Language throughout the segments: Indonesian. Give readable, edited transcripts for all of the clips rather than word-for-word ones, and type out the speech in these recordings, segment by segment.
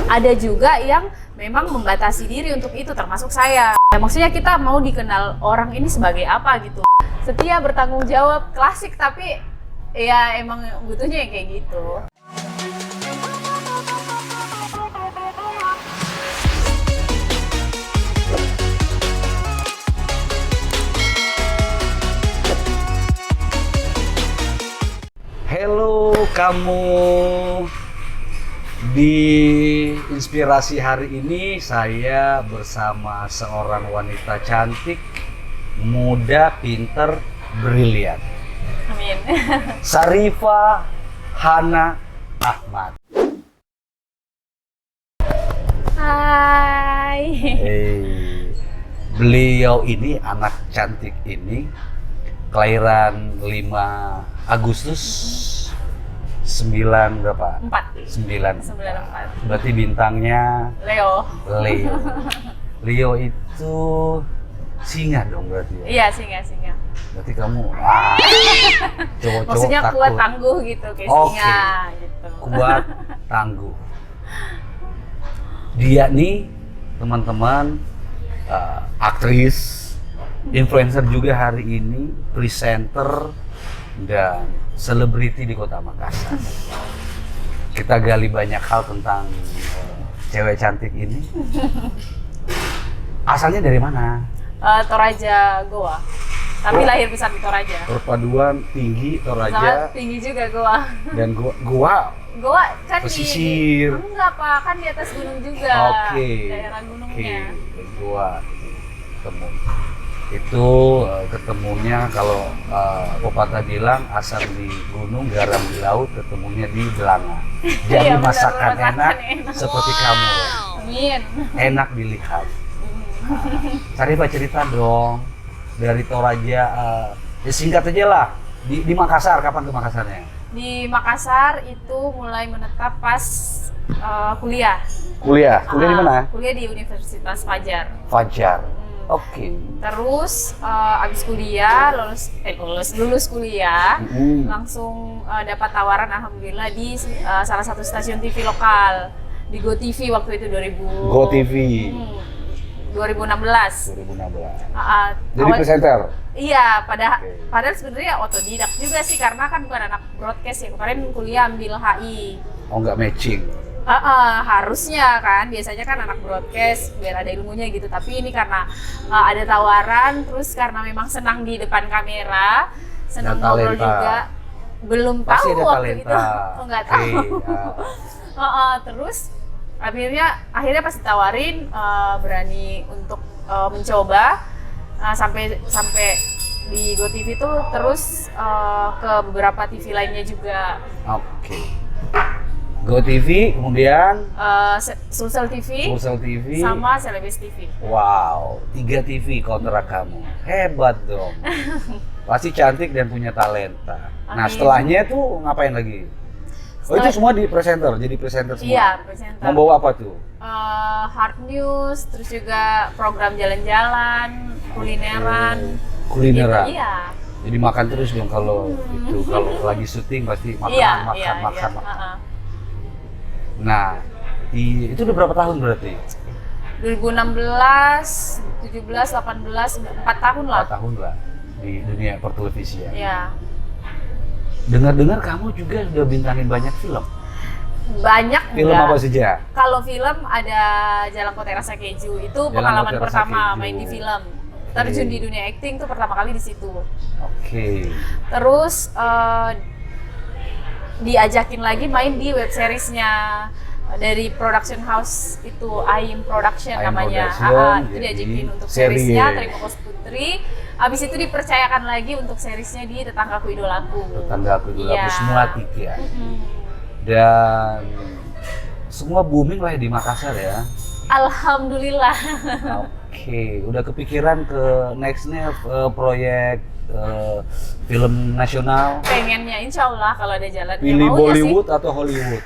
ada juga yang memang membatasi diri untuk itu, termasuk saya. Ya, maksudnya kita mau dikenal orang ini sebagai apa gitu. Setia, bertanggung jawab, klasik, tapi ya emang butuhnya yang kayak gitu. Halo kamu, di Inspirasi hari ini saya bersama seorang wanita cantik, muda, pinter, brilian. Amin. Syarifah Hana Ahmad. Hai. Beliau ini, anak cantik ini, kelahiran 5 Agustus 9 berapa? 94. Berarti bintangnya Leo. Leo itu singa dong berarti ya? Iya, singa. Berarti kamu cowok-cowok Maksudnya takut. kuat, tangguh gitu, kayak singa gitu. Kuat, tangguh. Dia nih teman-teman, aktris, influencer juga hari ini, presenter, dan selebriti di Kota Makassar. Kita gali banyak hal tentang cewek cantik ini. Asalnya dari mana? Toraja, Goa. Tapi lahir besar di Toraja. Perpaduan tinggi Sama Toraja tinggi juga Goa. dan Goa. Goa kan pesisir. Enggak, Pak, kan di atas gunung juga. Oke. Daerah gunungnya. Goa ketemu. Itu ketemunya kalau pepatah bilang asam di gunung, garam di laut, ketemunya di Belanga. Jadi Iya, benar, masakan masakan enak enak. seperti kamu. Amin. Enak dilihat. Syarifah, cerita dong dari Toraja, ya singkat aja lah. Di Makassar, kapan ke Makassarnya? Di Makassar itu mulai menetap pas kuliah. Kuliah di mana? Kuliah di Universitas Fajar. Fajar. Oke. Terus abis kuliah lulus kuliah, langsung dapat tawaran alhamdulillah di salah satu stasiun TV lokal di GoTV waktu itu 2000. GoTV. 2016. Jadi presenter. Iya, padahal sebenarnya otodidak juga sih, karena kan bukan anak broadcast ya. Kemarin kuliah ambil HI. Oh, nggak matching. Harusnya kan, biasanya kan anak broadcast biar ada ilmunya gitu. Tapi ini karena ada tawaran, terus karena memang senang di depan kamera, senang ngobrol juga. Belum Pasti tahu ada waktu talenta. itu, nggak tahu. Terus akhirnya pas ditawarin, berani untuk mencoba. Sampai di GoTV itu terus ke beberapa TV lainnya juga. Oke. GoTV, kemudian Sulsel TV, sama Celebes TV. Wow, 3 TV kontrak kamu. Hebat dong. Pasti cantik dan punya talenta. Nah, Amin. setelahnya tuh ngapain lagi? Itu semua di presenter, jadi presenter semua? Iya, presenter. Membawa apa tuh? Hard news, terus juga program jalan-jalan, kulineran. Kulineran? Gitu, iya. Jadi makan terus dong kalau itu, kalau lagi syuting pasti makan. Nah, itu udah berapa tahun berarti? 2016, 17, 18, 4 tahun lah. 4 tahun lah di dunia pertelevisian. Iya. Dengar-dengar kamu juga udah bintangin banyak film. Banyak. Film enggak. apa saja? Kalau film ada Jalan Kote Rasa Keju, itu pengalaman pertama main di film. Terjun di dunia acting tuh pertama kali di situ. Oke. Terus diajakin lagi main di web seriesnya dari production house itu, AIM Production namanya. Itu diajakin untuk seriesnya Tripokos Putri. Abis itu dipercayakan lagi untuk seriesnya di Tetanggaku Idolaku. Tetanggaku Idolaku, semua 3. Dan semua booming lah di Makassar ya. Alhamdulillah. Oke, udah kepikiran ke nextnya proyek film nasional? Pengennya, insya Allah kalau ada jalan. Pilih Bollywood atau Hollywood?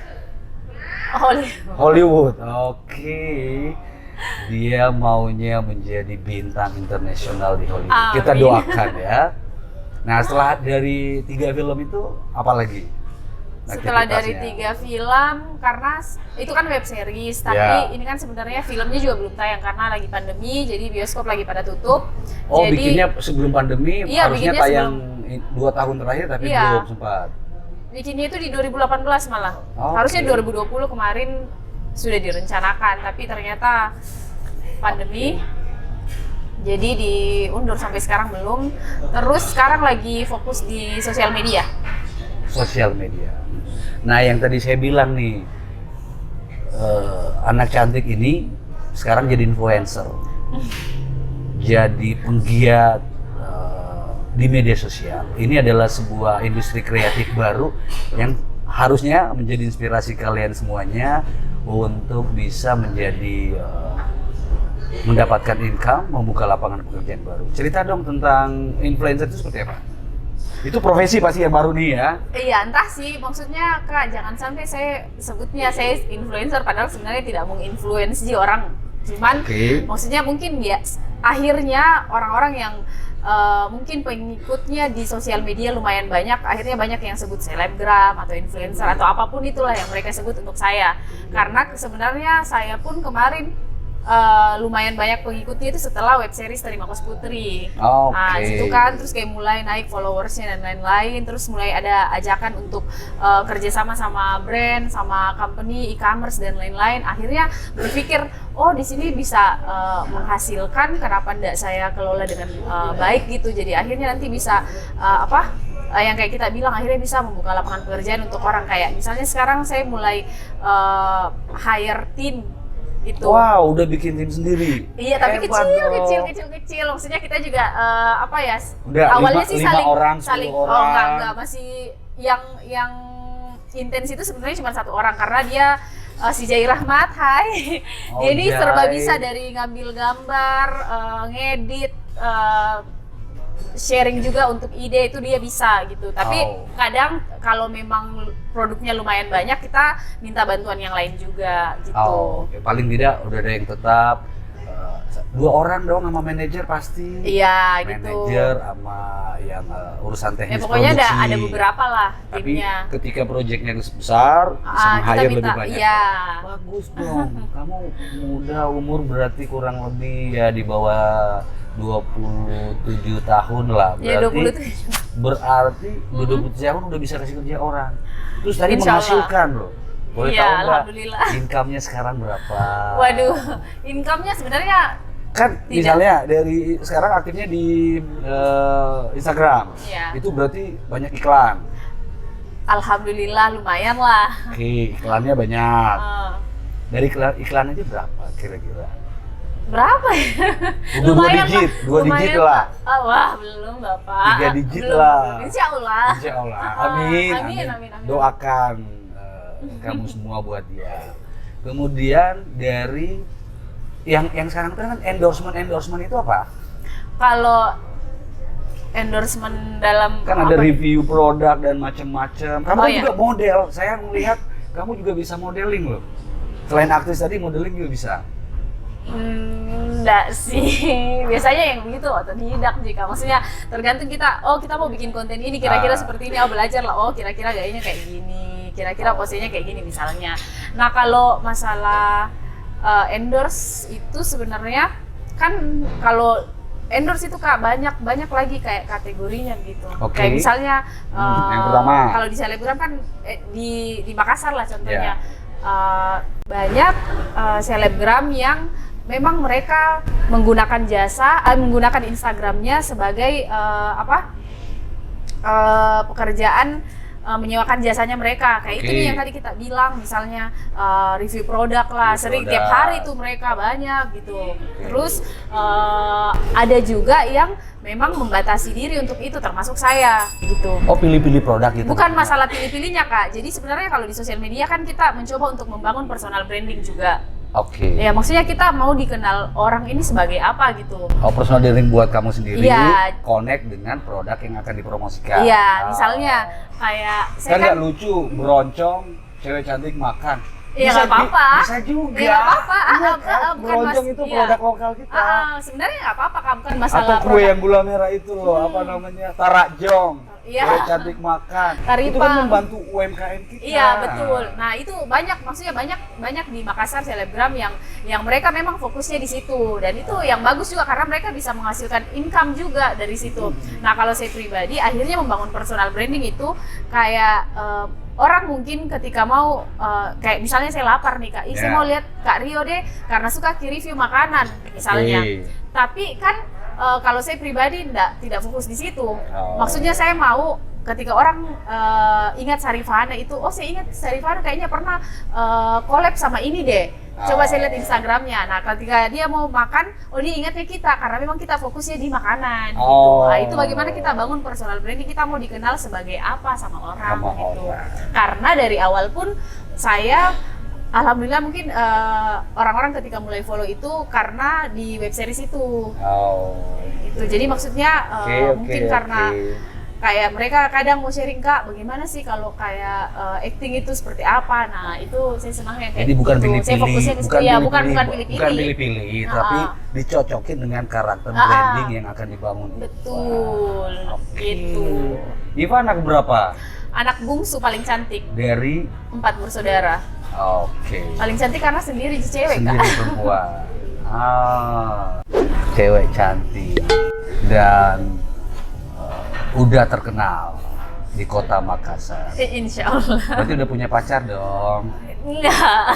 Hollywood. Oke. Dia maunya menjadi bintang internasional di Hollywood. Amin. Kita doakan ya. Nah, setelah dari 3 film itu apa lagi? Setelah dari 3 film, karena itu kan web series, tapi ini kan sebenarnya filmnya juga belum tayang karena lagi pandemi, jadi bioskop lagi pada tutup. Oh, jadi, bikinnya sebelum pandemi, harusnya tayang 2 tahun terakhir tapi belum sempat. Bikinnya itu di 2018 malah. Harusnya 2020 kemarin sudah direncanakan, tapi ternyata pandemi. Jadi diundur sampai sekarang belum. Terus sekarang lagi fokus di sosial media. Sosial media. Nah, yang tadi saya bilang nih, anak cantik ini sekarang jadi influencer, jadi penggiat di media sosial. Ini adalah sebuah industri kreatif baru yang harusnya menjadi inspirasi kalian semuanya untuk bisa menjadi mendapatkan income, membuka lapangan pekerjaan baru. Cerita dong tentang influencer itu seperti apa? Itu profesi pasti yang baru nih ya? Iya, entah sih. Maksudnya Kak, jangan sampai saya sebutnya saya influencer, padahal sebenarnya tidak menginfluence orang. Cuman maksudnya mungkin ya akhirnya orang-orang yang mungkin pengikutnya di sosial media lumayan banyak, akhirnya banyak yang sebut selebgram atau influencer atau apapun itulah yang mereka sebut untuk saya. Karena sebenarnya saya pun kemarin lumayan banyak pengikutnya itu setelah web series Terima Kos Putri. Nah, situ kan terus kayak mulai naik followersnya dan lain-lain, terus mulai ada ajakan untuk kerjasama sama brand, sama company, e-commerce dan lain-lain. Akhirnya berpikir, oh di sini bisa menghasilkan, kenapa enggak saya kelola dengan baik gitu. Jadi akhirnya nanti bisa yang kayak kita bilang akhirnya bisa membuka lapangan pekerjaan untuk orang, kayak misalnya sekarang saya mulai hire team gitu. Wow, udah bikin tim sendiri. Iya, tapi kecil. Maksudnya kita juga udah, awalnya sih saling enggak, masih yang intens itu sebenarnya cuma 1 orang karena dia si Jai Rahmat, dia ini serba bisa, dari ngambil gambar, ngedit, sharing juga untuk ide, itu dia bisa gitu. Tapi kadang kalau memang produknya lumayan banyak, kita minta bantuan yang lain juga gitu. Paling tidak udah ada yang tetap 2 orang dong sama manajer pasti. Iya, manajer sama yang urusan teknis pokoknya produksi. ada beberapa lah timnya. Tapi ketika proyeknya besar, bisa hire lebih banyak. Iya. Bagus dong. Kamu muda, umur berarti kurang lebih ya di bawah 27 tahun lah. Berarti 27 tahun udah bisa kasih kerja orang. Terus tadi menghasilkan loh. Boleh tahu nggak? Alhamdulillah. Income-nya sekarang berapa? Waduh, income-nya sebenarnya kan misalnya dari sekarang aktifnya di Instagram, itu berarti banyak iklan. Alhamdulillah lumayan lah. Oke, iklannya banyak. Dari iklan aja berapa kira-kira? Berapa ya? Udah 2 digit lah. Wah, belum Bapak. 3 digit lah. Insya Allah. Amin. Doakan kamu semua buat dia. Kemudian dari yang sekarang kan endorsement itu apa? Kalau endorsement dalam kan ada review produk dan macam-macam. Kamu juga model. Saya melihat kamu juga bisa modeling loh. Selain aktris tadi, modeling juga bisa. Enggak sih, biasanya yang begitu otodidak jika maksudnya tergantung kita mau bikin konten ini kira-kira seperti ini, belajar lah, kira-kira gayanya kayak gini, kira-kira posenya kayak gini misalnya. Nah kalau masalah endorse itu sebenarnya kan kalau endorse itu Kak banyak lagi kayak kategorinya gitu. Kayak misalnya yang pertama kalau di selebgram kan di Makassar lah contohnya. Banyak selebgram yang memang mereka menggunakan menggunakan Instagramnya sebagai pekerjaan, menyewakan jasanya mereka. Kayak itu nih yang tadi kita bilang, misalnya review produk lah, sering tiap hari tuh mereka banyak gitu. Terus ada juga yang memang membatasi diri untuk itu, termasuk saya gitu. Oh, pilih-pilih produk gitu? Bukan masalah pilih-pilihnya Kak, jadi sebenarnya kalau di sosial media kan kita mencoba untuk membangun personal branding juga. Ya maksudnya kita mau dikenal orang ini sebagai apa gitu. Oh, personal branding buat kamu sendiri, connect dengan produk yang akan dipromosikan. Iya, misalnya kayak saya kan nggak lucu, beroncong, cewek cantik makan. Iya nggak apa-apa. Bisa juga. Iya nggak apa-apa. Beroncong itu produk lokal kita. Sebenarnya nggak apa-apa, bukan masalah. Atau kue yang gula merah itu loh, apa namanya, tarakjong. Iya. Cewek cantik makan. Itu kan membantu UMKM kita. Iya, betul. Nah, itu maksudnya banyak di Makassar selebgram yang mereka memang fokusnya di situ, dan itu yang bagus juga karena mereka bisa menghasilkan income juga dari situ. Nah, kalau saya pribadi akhirnya membangun personal branding itu kayak orang mungkin ketika mau kayak misalnya saya lapar nih Kak, saya mau lihat Kak Rio deh karena suka review makanan misalnya. Tapi kan kalau saya pribadi tidak fokus di situ. Maksudnya saya mau ketika orang ingat Sarifana itu, oh saya ingat Sarifana kayaknya pernah collab sama ini deh. Coba saya lihat Instagramnya. Nah, ketika dia mau makan, oh dia ingatnya kita karena memang kita fokusnya di makanan. Gitu. Nah, itu bagaimana kita bangun personal branding, kita mau dikenal sebagai apa sama orang gitu. Karena dari awal pun saya alhamdulillah mungkin orang-orang ketika mulai follow itu karena di web series itu. Itu. Jadi maksudnya mungkin karena kayak mereka kadang mau sharing Kak, bagaimana sih kalau kayak acting itu seperti apa? Nah itu saya senang yang kayak. Jadi bukan gitu. pilih-pilih, saya fokusnya ke situ ya, bukan pilih-pilih, tapi dicocokin dengan karakter branding yang akan dibangun. Betul, gitu. Iva anak berapa? Anak bungsu paling cantik. Dari 4 bersaudara. Paling cantik karena sendiri cewek Kak. Sendiri perempuan. Cewek cantik dan udah terkenal di kota Makassar. Insya Allah. Berarti udah punya pacar dong? Enggak.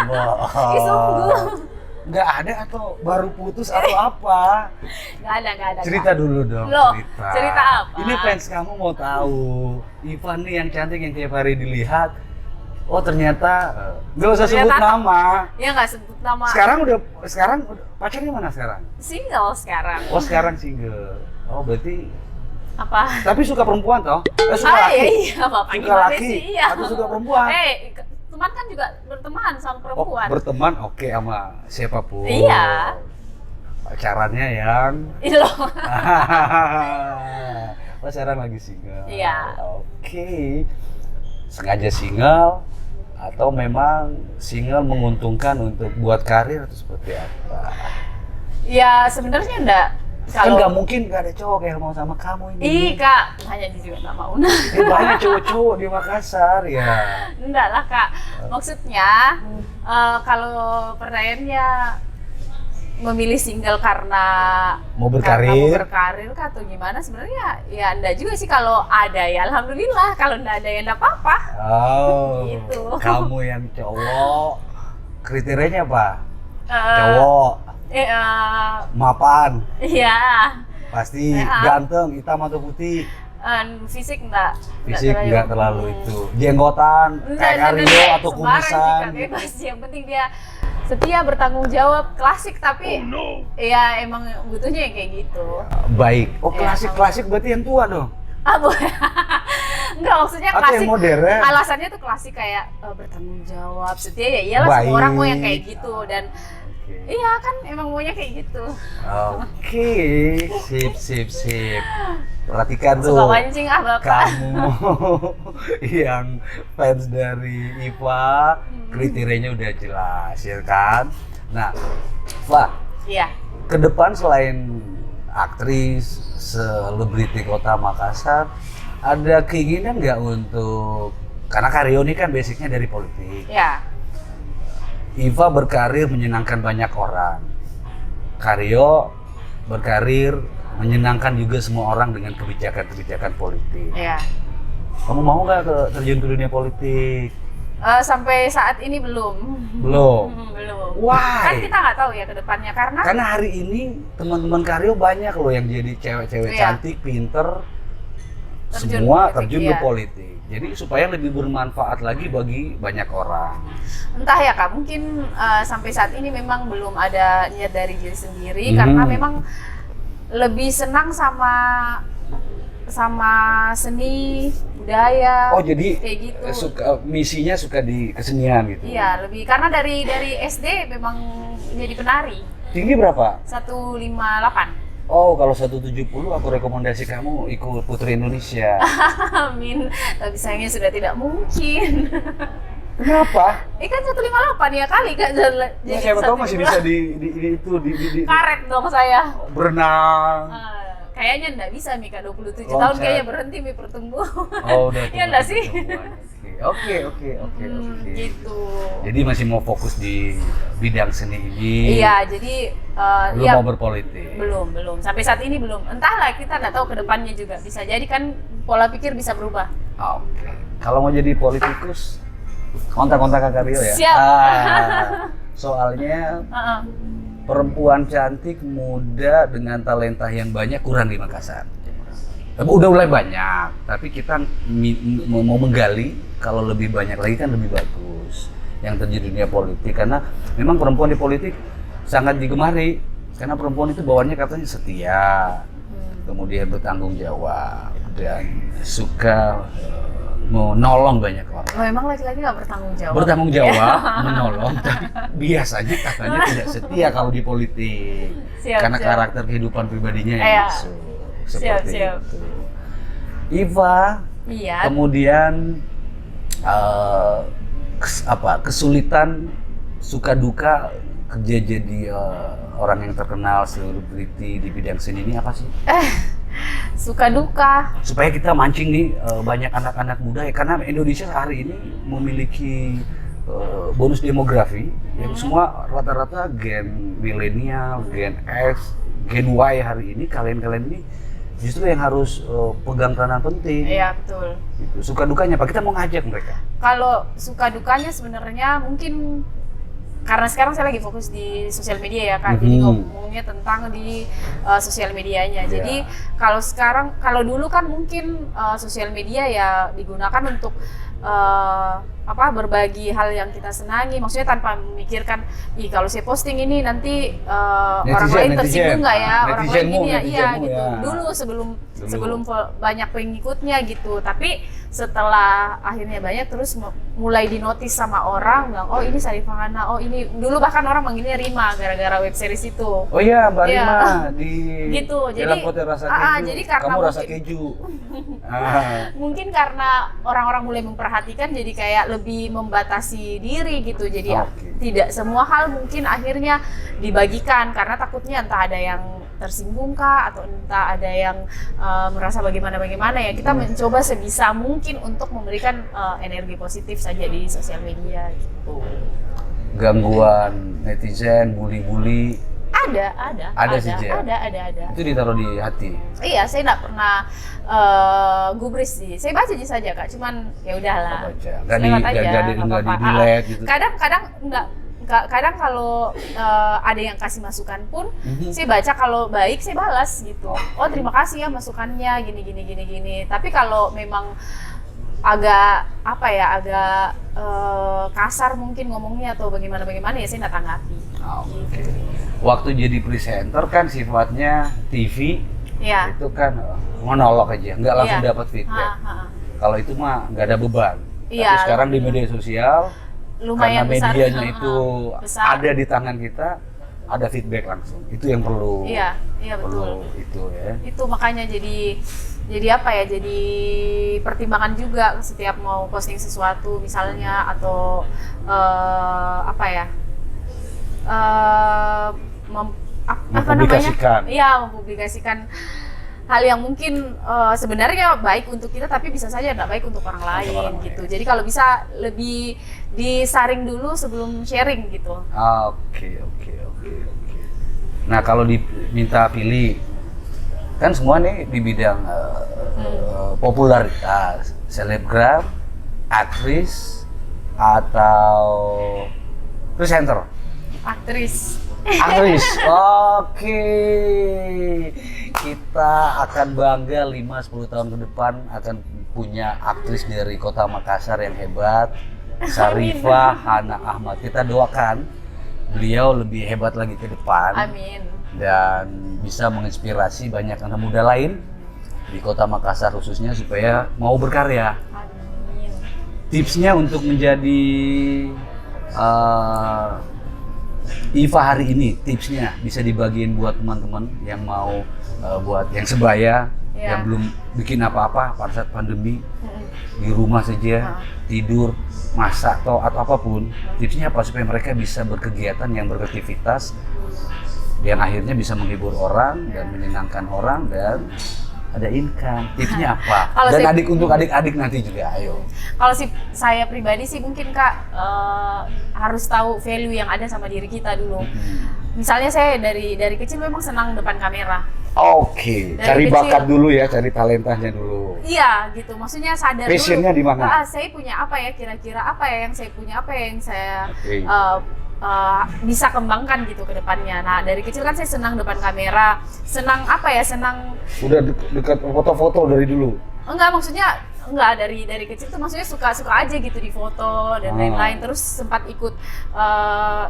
Bohong. Sungguh. Nggak ada atau baru putus atau apa? Nggak ada. Cerita dulu dong. Loh, cerita apa? Ini fans kamu mau tahu. Ivan nih yang cantik yang tiap hari dilihat. Oh ternyata nggak usah sebut nama. Ya nggak sebut nama. Sekarang pacarnya mana sekarang? Single sekarang. Oh sekarang single. Oh berarti apa? tapi suka perempuan toh? Suka laki? Iya, Bapak suka laki sih? Iya. Atau suka perempuan? Teman kan juga berteman sama perempuan. Oh, berteman oke sama siapapun. Iya. Pacarannya yang Itu loh. Pacaran lagi single. Iya. Oke. Sengaja single atau memang single menguntungkan untuk buat karir atau seperti apa? Ya sebenarnya enggak. Kan nggak mungkin nggak ada cowok yang mau sama kamu ini. Ih Kak, hanya dia juga nggak mau. Banyak cowok-cowok di Makassar ya. Enggak lah Kak, maksudnya kalau pertanyaannya memilih single karena mau berkarir Kak, atau gimana, sebenarnya ya enggak juga sih. Kalau ada ya alhamdulillah, kalau enggak ada ya enggak apa-apa. Gitu. Kamu yang cowok kriterianya apa? Cowok mapan. Iya. Pasti ganteng, hitam atau putih. Fisik enggak terlalu itu. Jenggotan kayak Rio atau kumisan. Bebas, yang penting dia setia, bertanggung jawab, klasik tapi ya emang butuhnya yang kayak gitu. Baik. Oh klasik berarti yang tua dong. Enggak, maksudnya atau klasik. Yang modern. Alasannya tuh klasik kayak bertanggung jawab, setia ya iyalah. Semua orang mau yang kayak gitu dan iya kan emang maunya kayak gitu. Oke, sip. Perhatikan tuh. Suka mancing Bapak. Kamu yang fans dari Iva, kriterianya udah jelas ya kan? Nah, Iva. Iya. Ke depan selain aktris, selebriti kota Makassar, ada keinginan nggak untuk, karena Karyo ini kan basicnya dari politik. Iya. Iva berkarir menyenangkan banyak orang. Karyo berkarir menyenangkan juga semua orang dengan kebijakan-kebijakan politik. Iya. Kamu mau nggak terjun ke dunia politik? Sampai saat ini belum. Belum. Why? Kan kita nggak tahu ya ke depannya karena hari ini teman-teman Karyo banyak loh yang jadi cewek-cewek cantik, pinter, semua terjun ke politik. Jadi supaya lebih bermanfaat lagi bagi banyak orang. Entah ya Kak, mungkin sampai saat ini memang belum ada niat dari diri sendiri karena memang lebih senang sama seni budaya. Oh jadi kayak gitu. Misinya suka di kesenian gitu. Iya, lebih karena dari SD memang jadi penari. Tinggi berapa? 158. Oh, kalau 170 aku rekomendasi kamu ikut Putri Indonesia. Amin. Tapi sayangnya sudah tidak mungkin. Kenapa? Kan 158 ya kali Kak. Ya, siapa tahu masih bisa di karet dong saya. Berenang. kayaknya nggak bisa Mika 27 tahun Loncat. kayaknya berhenti Mi pertumbuhan. Oh, udah. Iya nggak sih? Oke. Gitu. Jadi masih mau fokus di bidang seni ini. Iya, jadi Belum ya, mau berpolitik. belum. Sampai saat ini belum. Entahlah, kita nggak tahu ke depannya juga. Bisa jadi kan pola pikir bisa berubah. Oke. Kalau mau jadi politikus, kontak-kontak Kakak Rio ya. Siap. Soalnya Heeh. perempuan cantik, muda dengan talenta yang banyak kurang di Makassar. Udah mulai banyak, tapi kita mau menggali kalau lebih banyak lagi kan lebih bagus yang terjadi di dunia politik, karena memang perempuan di politik sangat digemari karena perempuan itu bawaannya katanya setia, kemudian bertanggung jawab dan suka menolong banyak orang. Oh, emang laki-laki nggak bertanggung jawab? Bertanggung jawab, menolong, tapi biasanya katanya tidak setia kalau di politik. Karena karakter kehidupan pribadinya yang masuk. Seperti itu. Iva, iya. kemudian kesulitan, suka duka kerja jadi orang yang terkenal selebriti di bidang seni ini apa sih? Suka duka. Supaya kita mancing nih banyak anak-anak muda ya, karena Indonesia hari ini memiliki bonus demografi yang semua rata-rata gen milenial, gen X, gen Y hari ini, kalian ini justru yang harus pegang peranan penting. Iya, betul. Gitu. Suka dukanya apa? Kita mau ngajak mereka. Kalau suka dukanya sebenarnya mungkin karena sekarang saya lagi fokus di sosial media ya Kak, jadi ngomongnya tentang di sosial medianya. Jadi kalau dulu kan mungkin sosial media ya digunakan untuk berbagi hal yang kita senangi, maksudnya tanpa memikirkan, kalau saya posting ini nanti orang lain tersinggung nggak ya, orang lain ini ya, iya gitu. Ya. Dulu sebelum banyak pengikutnya gitu, tapi setelah akhirnya banyak terus mulai dinotis sama orang, bilang oh ini Sarifah Hana, oh ini dulu bahkan orang manggilnya Rima gara-gara web series itu. Oh iya, Mbak Iya. Rima di Gitu, Dalam Hotel Rasa Keju. jadi karena kamu rasa keju. Mungkin karena orang-orang mulai memperhatikan, jadi kayak lebih membatasi diri gitu, jadi tidak semua hal mungkin akhirnya dibagikan karena takutnya entah ada yang tersinggung kah atau entah ada yang merasa bagaimana ya. Kita mencoba sebisa mungkin untuk memberikan energi positif saja di sosial media gitu. Gangguan netizen, bully-bully Ada sih, Jen. Ada. Itu ditaruh di hati. Iya, saya nggak pernah gubris sih. Saya baca aja saja Kak, cuman ya udahlah. Nggak di-delete gitu. Kadang kalau ada yang kasih masukan pun, saya baca, kalau baik saya balas gitu. Oh terima kasih ya masukannya, gini. Tapi kalau memang agak kasar mungkin ngomongnya atau bagaimana ya saya nggak tanggapi. Oke. Waktu jadi presenter kan sifatnya TV, itu kan monolog aja, nggak langsung dapat feedback. Kalau itu mah nggak ada beban. Tapi sekarang di media sosial, lumayan karena besar, medianya itu besar. ada di tangan kita, ada feedback langsung. Itu yang perlu. Iya betul. Itu ya. Itu makanya jadi pertimbangan juga setiap mau posting sesuatu misalnya, atau mempublikasikan. Mempublikasikan hal yang mungkin sebenarnya baik untuk kita, tapi bisa saja tidak baik untuk orang lain gitu. Jadi kalau bisa lebih disaring dulu sebelum sharing gitu. Oke. Nah kalau diminta pilih, kan semua nih di bidang popularitas, selebgram, aktris, atau presenter? Aktris. Oke. Kita akan bangga 5-10 tahun ke depan akan punya aktris dari Kota Makassar yang hebat, Sarifah Hana Ahmad. Kita doakan beliau lebih hebat lagi ke depan. Amin. Dan bisa menginspirasi banyak anak muda lain di Kota Makassar khususnya supaya mau berkarya. Amin. Tipsnya untuk menjadi Iva hari ini, tipsnya bisa dibagiin buat teman-teman yang mau buat yang sebaya, yang belum bikin apa-apa pada saat pandemi, di rumah saja, tidur, masak atau apapun. Tipsnya apa supaya mereka bisa berkegiatan yang beraktivitas yang akhirnya bisa menghibur orang dan menyenangkan orang dan ada income. Tipsnya apa? Kalau Dan saya- untuk adik-adik nanti juga, ayo. Kalau saya pribadi sih mungkin Kak harus tahu value yang ada sama diri kita dulu. Misalnya saya dari kecil memang senang depan kamera. Oke, Dari cari kecil. bakat dulu ya, cari talentanya dulu. Iya gitu, maksudnya sadar Passionnya dulu. di mana? Saya punya apa ya kira-kira apa ya yang saya punya, apa ya yang saya Oke. bisa kembangkan gitu ke depannya. Nah dari kecil kan saya senang depan kamera, senang apa ya, senang Udah dekat foto-foto dari dulu. enggak, maksudnya enggak dari kecil tuh maksudnya suka aja gitu di foto dan lain-lain. Terus sempat ikut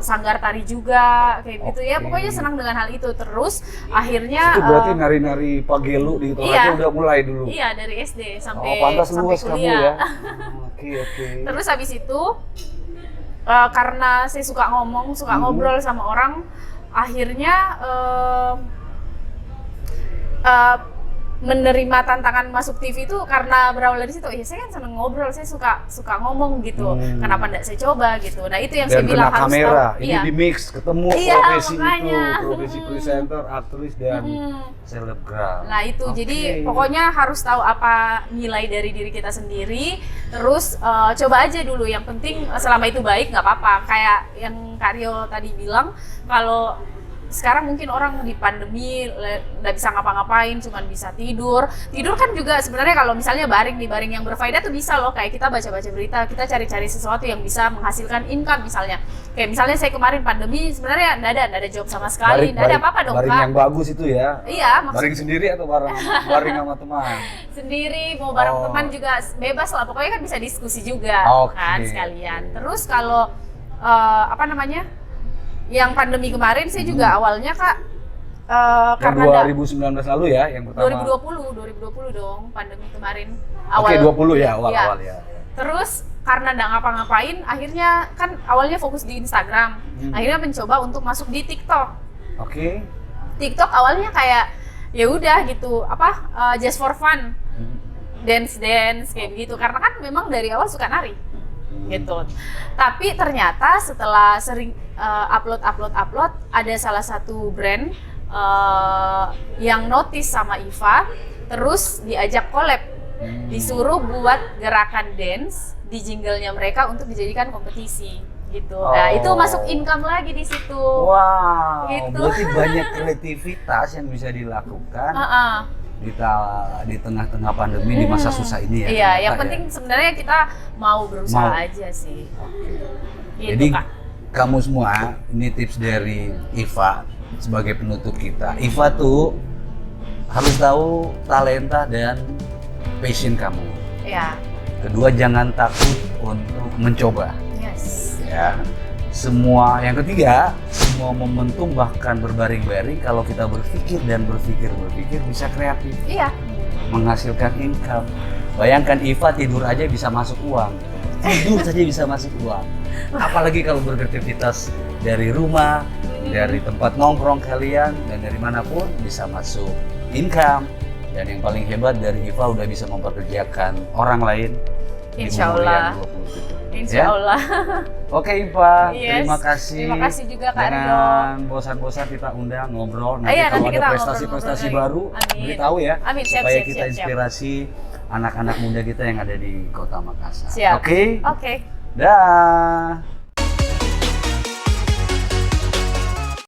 sanggar tari juga kayak gitu ya, Oke. pokoknya senang dengan hal itu. Terus akhirnya Itu berarti nari-nari pagelu di Toraja iya. udah mulai dulu. iya dari SD sampai Pantas sampai luas kamu kuliah. ya. Oke. Terus habis itu karena saya suka ngomong, suka ngobrol sama orang, akhirnya menerima tantangan masuk TV itu karena berawal dari situ. Ya saya kan seneng ngobrol, saya suka ngomong gitu. Kenapa enggak saya coba gitu. Nah itu yang Dan saya bilang kena harus kamera, tahu. ini Iya. di mix, ketemu Iya, profesi makanya. itu, profesi presenter, aktris dan selebgram. Nah itu, Oke. jadi pokoknya harus tahu apa nilai dari diri kita sendiri, terus coba aja dulu. Yang penting selama itu baik nggak apa-apa. Kayak yang Kak Rio tadi bilang, kalau sekarang mungkin orang di pandemi nggak bisa ngapa-ngapain, cuman bisa tidur kan juga sebenarnya kalau misalnya baring yang berfaedah tuh bisa loh. Kayak kita baca-baca berita, kita cari-cari sesuatu yang bisa menghasilkan income misalnya. Kayak misalnya saya kemarin pandemi sebenarnya nggak ada job sama sekali, nggak ada apa-apa dong Baring Kak. yang bagus itu ya. Iya, maksudnya Baring sendiri atau baring sama teman? sendiri, mau bareng Oh. teman juga bebas lah, pokoknya kan bisa diskusi juga Oke. kan sekalian. Terus kalau apa namanya, yang pandemi kemarin saya juga awalnya Kak Yang karena 2019 lalu ya, yang pertama. 2020 dong pandemi kemarin Oke, 20 ya Iya. awal-awal ya. Terus karena nggak ngapa-ngapain, akhirnya kan awalnya fokus di Instagram, akhirnya mencoba untuk masuk di TikTok. Oke. TikTok awalnya kayak ya udah gitu, just for fun, dance kayak begitu, karena kan memang dari awal suka nari gitu. Tapi ternyata setelah sering upload ada salah satu brand yang notice sama Iva, terus diajak collab, disuruh buat gerakan dance di jinglenya mereka untuk dijadikan kompetisi gitu. Nah itu masuk income lagi di situ. Wow, Gitu. berarti banyak kreativitas yang bisa dilakukan di tengah-tengah pandemi di masa susah ini ya. Iya, ternyata yang ya. penting sebenarnya kita mau berusaha Mau. aja sih. Gitu, Jadi Kak. kamu semua, ini tips dari Iva sebagai penutup kita. Iva tuh harus tahu talenta dan passion kamu. Ya, Kedua, jangan takut untuk mencoba. yes. Ya, yang ketiga, semua momentum bahkan berbaring-baring kalau kita berpikir bisa kreatif, Iya. menghasilkan income. Bayangkan Iva tidur aja bisa masuk uang, tidur saja bisa masuk uang. Apalagi kalau beraktivitas dari rumah, dari tempat nongkrong kalian dan dari manapun bisa masuk income. Dan yang paling hebat dari Iva udah bisa mempekerjakan orang lain. di Insya umur Allah. yang 27. Insya Ya? Allah. Oke Iva, Yes. terima kasih. Terima kasih juga Kak Rio. Jangan bosan-bosan kita undang ngobrol. Nanti Iya, kalau nanti ada kita prestasi-prestasi ngobrol-ngobrol baru, lagi. Amin. beritahu ya. Amin, siap, supaya siap, kita siap, siap. inspirasi anak-anak muda kita yang ada di Kota Makassar. Siap. Oke? Oke. Dah.